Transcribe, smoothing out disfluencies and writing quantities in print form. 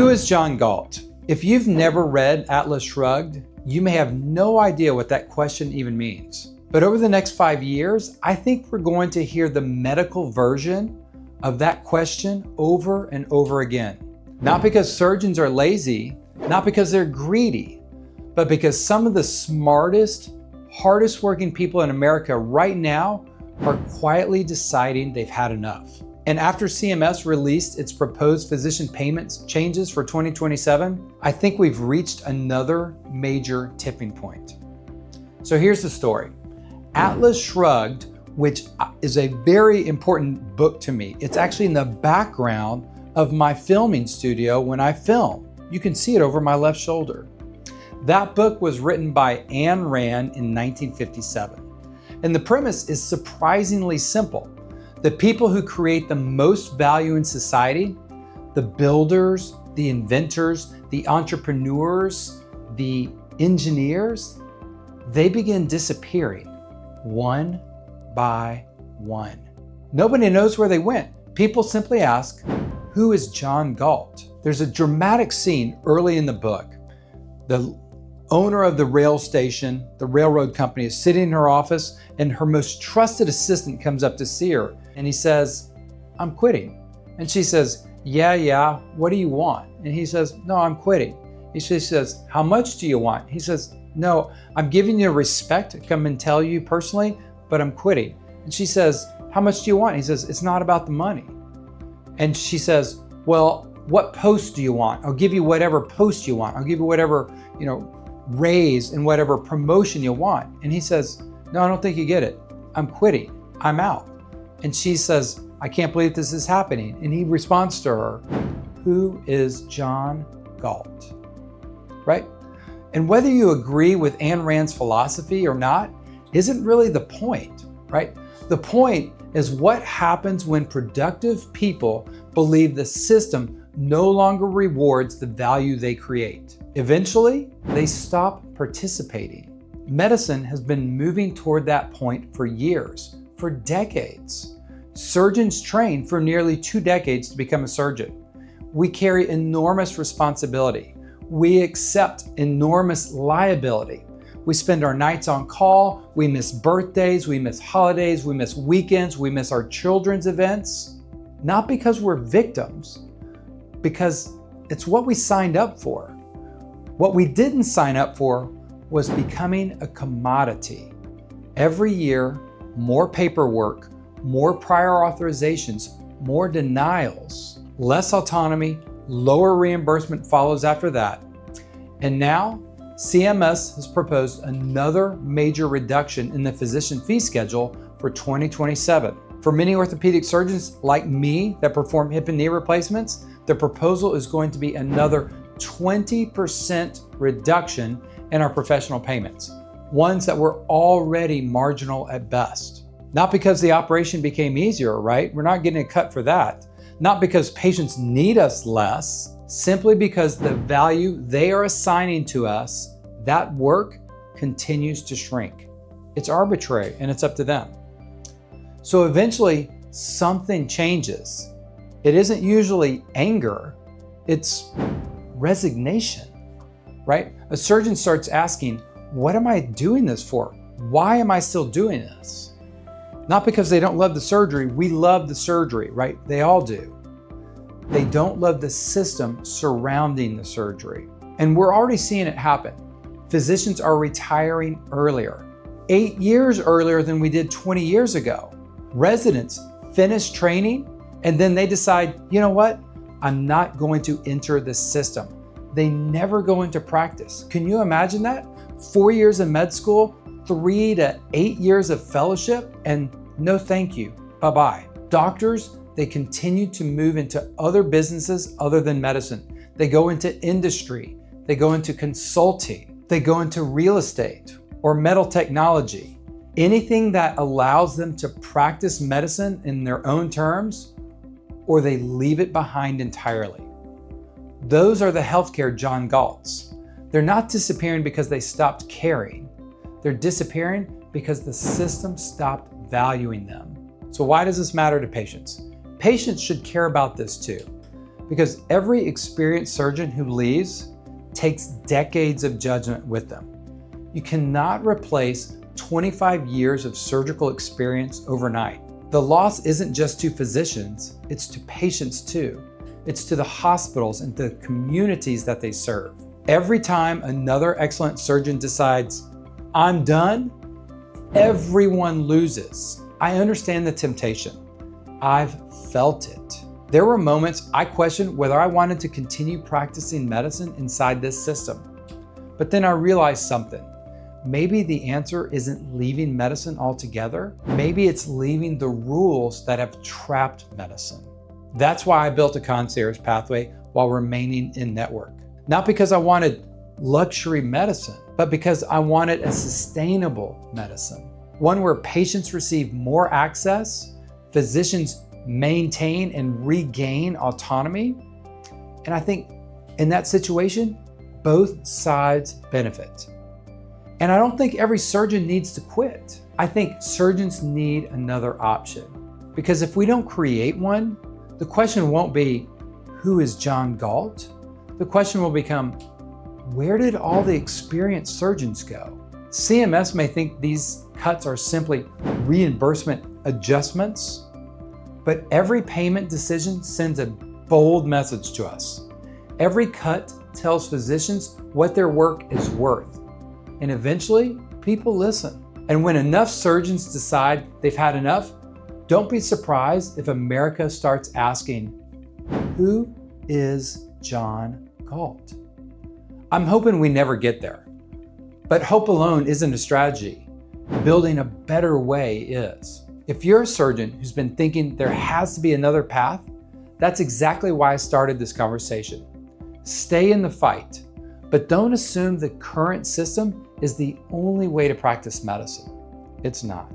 Who is John Galt? If you've never read Atlas Shrugged, you may have no idea what that question even means. But over the next 5 years, I think we're going to hear the medical version of that question over and over again. Not because surgeons are lazy, not because they're greedy, but because some of the smartest, hardest working people in America right now are quietly deciding they've had enough. And after CMS released its proposed physician payments changes for 2027, I think we've reached another major tipping point. So here's the story. Atlas Shrugged, which is a very important book to me. It's actually in the background of my filming studio when I film. You can see it over my left shoulder. That book was written by Ayn Rand in 1957. And the premise is surprisingly simple. The people who create the most value in society, the builders, the inventors, the entrepreneurs, the engineers, they begin disappearing one by one. Nobody knows where they went. People simply ask, who is John Galt? There's a dramatic scene early in the book. The owner of the rail station, the railroad company, is sitting in her office and her most trusted assistant comes up to see her and he says, I'm quitting. And she says, yeah, what do you want? And he says, no, I'm quitting. She says, how much do you want? He says, no, I'm giving you respect to come and tell you personally, but I'm quitting. And she says, how much do you want? He says, it's not about the money. And she says, well, what post do you want? I'll give you whatever post you want. I'll give you whatever, raise and whatever promotion you want. And he says, no, I don't think you get it. I'm quitting. I'm out. And she says, I can't believe this is happening. And he responds to her, who is John Galt? Right? And whether you agree with Ayn Rand's philosophy or not isn't really the point, right? The point is what happens when productive people believe the system no longer rewards the value they create. Eventually, they stop participating. Medicine has been moving toward that point for years, for decades. Surgeons train for nearly 2 decades to become a surgeon. We carry enormous responsibility. We accept enormous liability. We spend our nights on call, we miss birthdays, we miss holidays, we miss weekends, we miss our children's events. Not because we're victims, because it's what we signed up for. What we didn't sign up for was becoming a commodity. Every year, more paperwork, more prior authorizations, more denials, less autonomy, lower reimbursement follows after that. And now, CMS has proposed another major reduction in the physician fee schedule for 2027. For many orthopedic surgeons like me that perform hip and knee replacements, the proposal is going to be another 20% reduction in our professional payments, ones that were already marginal at best. Not because the operation became easier, right? We're not getting a cut for that. Not because patients need us less, simply because the value they are assigning to us, that work continues to shrink. It's arbitrary and it's up to them. So eventually something changes. It isn't usually anger, it's resignation, right? A surgeon starts asking, what am I doing this for? Why am I still doing this? Not because they don't love the surgery. We love the surgery, right? They all do. They don't love the system surrounding the surgery. And we're already seeing it happen. Physicians are retiring earlier, 8 years earlier than we did 20 years ago. Residents finish training and then they decide, you know what? I'm not going to enter the system. They never go into practice. Can you imagine that? 4 years of med school, 3 to 8 years of fellowship, and no thank you, bye-bye. Doctors, they continue to move into other businesses other than medicine. They go into industry, they go into consulting, they go into real estate or metal technology. Anything that allows them to practice medicine in their own terms, or they leave it behind entirely. Those are the healthcare John Galts. They're not disappearing because they stopped caring. They're disappearing because the system stopped valuing them. So why does this matter to patients? Patients should care about this too. because every experienced surgeon who leaves takes decades of judgment with them. You cannot replace 25 years of surgical experience overnight. The loss isn't just to physicians, it's to patients too. It's to the hospitals and the communities that they serve. Every time another excellent surgeon decides, I'm done, everyone loses. I understand the temptation. I've felt it. There were moments I questioned whether I wanted to continue practicing medicine inside this system. But then I realized something. Maybe the answer isn't leaving medicine altogether. Maybe it's leaving the rules that have trapped medicine. That's why I built a concierge pathway while remaining in network. Not because I wanted luxury medicine, but because I wanted a sustainable medicine. One where patients receive more access, physicians maintain and regain autonomy. And I think in that situation, both sides benefit. And I don't think every surgeon needs to quit. I think surgeons need another option. Because if we don't create one, the question won't be, who is John Galt? The question will become, where did all the experienced surgeons go? CMS may think these cuts are simply reimbursement adjustments, but every payment decision sends a bold message to us. Every cut tells physicians what their work is worth. And eventually, people listen. And when enough surgeons decide they've had enough, don't be surprised if America starts asking, who is John Galt? I'm hoping we never get there. But hope alone isn't a strategy. Building a better way is. If you're a surgeon who's been thinking there has to be another path, that's exactly why I started this conversation. Stay in the fight, but don't assume the current system is the only way to practice medicine. It's not.